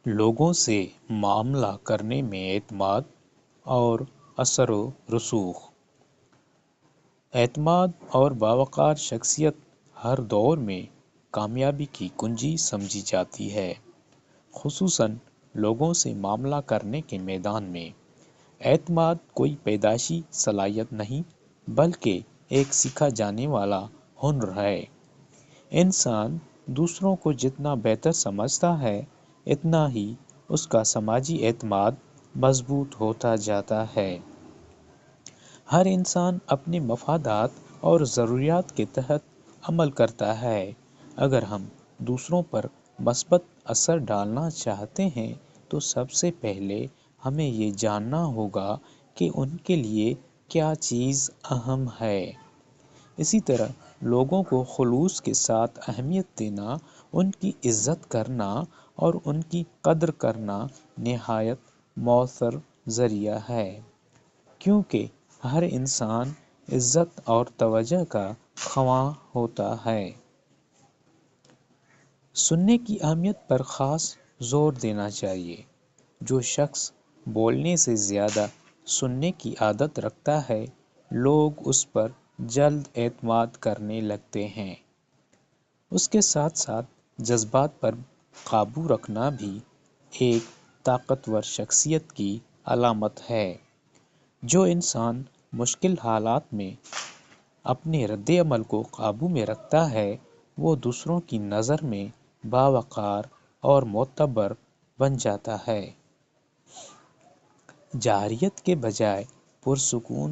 لوگوں سے معاملہ کرنے میں اعتماد اور اثر و رسوخ۔ اعتماد اور باوقار شخصیت ہر دور میں کامیابی کی کنجی سمجھی جاتی ہے، خصوصاً لوگوں سے معاملہ کرنے کے میدان میں۔ اعتماد کوئی پیدائشی صلاحیت نہیں بلکہ ایک سیکھا جانے والا ہنر ہے۔ انسان دوسروں کو جتنا بہتر سمجھتا ہے اتنا ہی اس کا سماجی اعتماد مضبوط ہوتا جاتا ہے۔ ہر انسان اپنے مفادات اور ضروریات کے تحت عمل کرتا ہے۔ اگر ہم دوسروں پر مثبت اثر ڈالنا چاہتے ہیں تو سب سے پہلے ہمیں یہ جاننا ہوگا کہ ان کے لیے کیا چیز اہم ہے۔ اسی طرح لوگوں کو خلوص کے ساتھ اہمیت دینا، ان کی عزت کرنا اور ان کی قدر کرنا نہایت مؤثر ذریعہ ہے، کیونکہ ہر انسان عزت اور توجہ کا خواہاں ہوتا ہے۔ سننے کی اہمیت پر خاص زور دینا چاہیے۔ جو شخص بولنے سے زیادہ سننے کی عادت رکھتا ہے، لوگ اس پر جلد اعتماد کرنے لگتے ہیں۔ اس کے ساتھ ساتھ جذبات پر قابو رکھنا بھی ایک طاقتور شخصیت کی علامت ہے۔ جو انسان مشکل حالات میں اپنے رد عمل کو قابو میں رکھتا ہے، وہ دوسروں کی نظر میں باوقار اور معتبر بن جاتا ہے۔ جارحیت کے بجائے پرسکون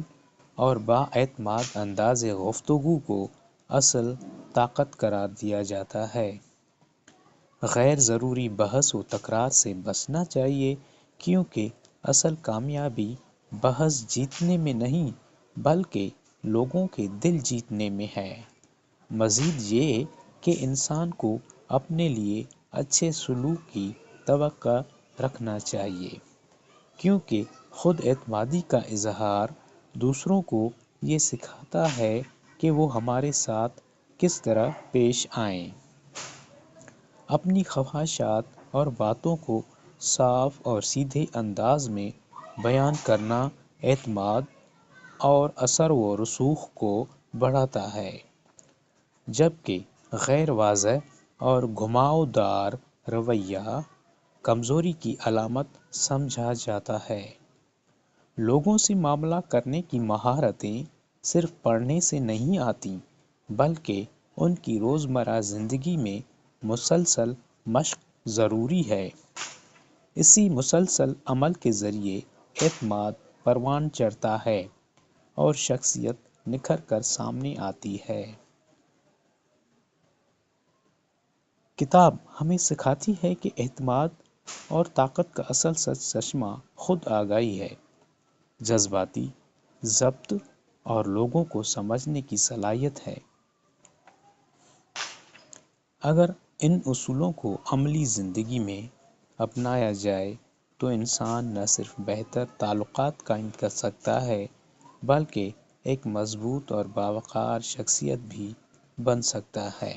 اور بااعتماد انداز گفتگو کو اصل طاقت قرار دیا جاتا ہے۔ غیر ضروری بحث و تکرار سے بچنا چاہیے، کیونکہ اصل کامیابی بحث جیتنے میں نہیں بلکہ لوگوں کے دل جیتنے میں ہے۔ مزید یہ کہ انسان کو اپنے لیے اچھے سلوک کی توقع رکھنا چاہیے، کیونکہ خود اعتمادی کا اظہار دوسروں کو یہ سکھاتا ہے کہ وہ ہمارے ساتھ کس طرح پیش آئیں۔ اپنی خواہشات اور باتوں کو صاف اور سیدھے انداز میں بیان کرنا اعتماد اور اثر و رسوخ کو بڑھاتا ہے، جبکہ غیر واضح اور گھماؤدار رویہ کمزوری کی علامت سمجھا جاتا ہے۔ لوگوں سے معاملہ کرنے کی مہارتیں صرف پڑھنے سے نہیں آتیں بلکہ ان کی روزمرہ زندگی میں مسلسل مشق ضروری ہے۔ اسی مسلسل عمل کے ذریعے اعتماد پروان چڑھتا ہے اور شخصیت نکھر کر سامنے آتی ہے۔ کتاب ہمیں سکھاتی ہے کہ اعتماد اور طاقت کا اصل چشمہ خود آگاہی ہے، جذباتی ضبط اور لوگوں کو سمجھنے کی صلاحیت ہے۔ اگر ان اصولوں کو عملی زندگی میں اپنایا جائے تو انسان نہ صرف بہتر تعلقات قائم کر سکتا ہے بلکہ ایک مضبوط اور باوقار شخصیت بھی بن سکتا ہے۔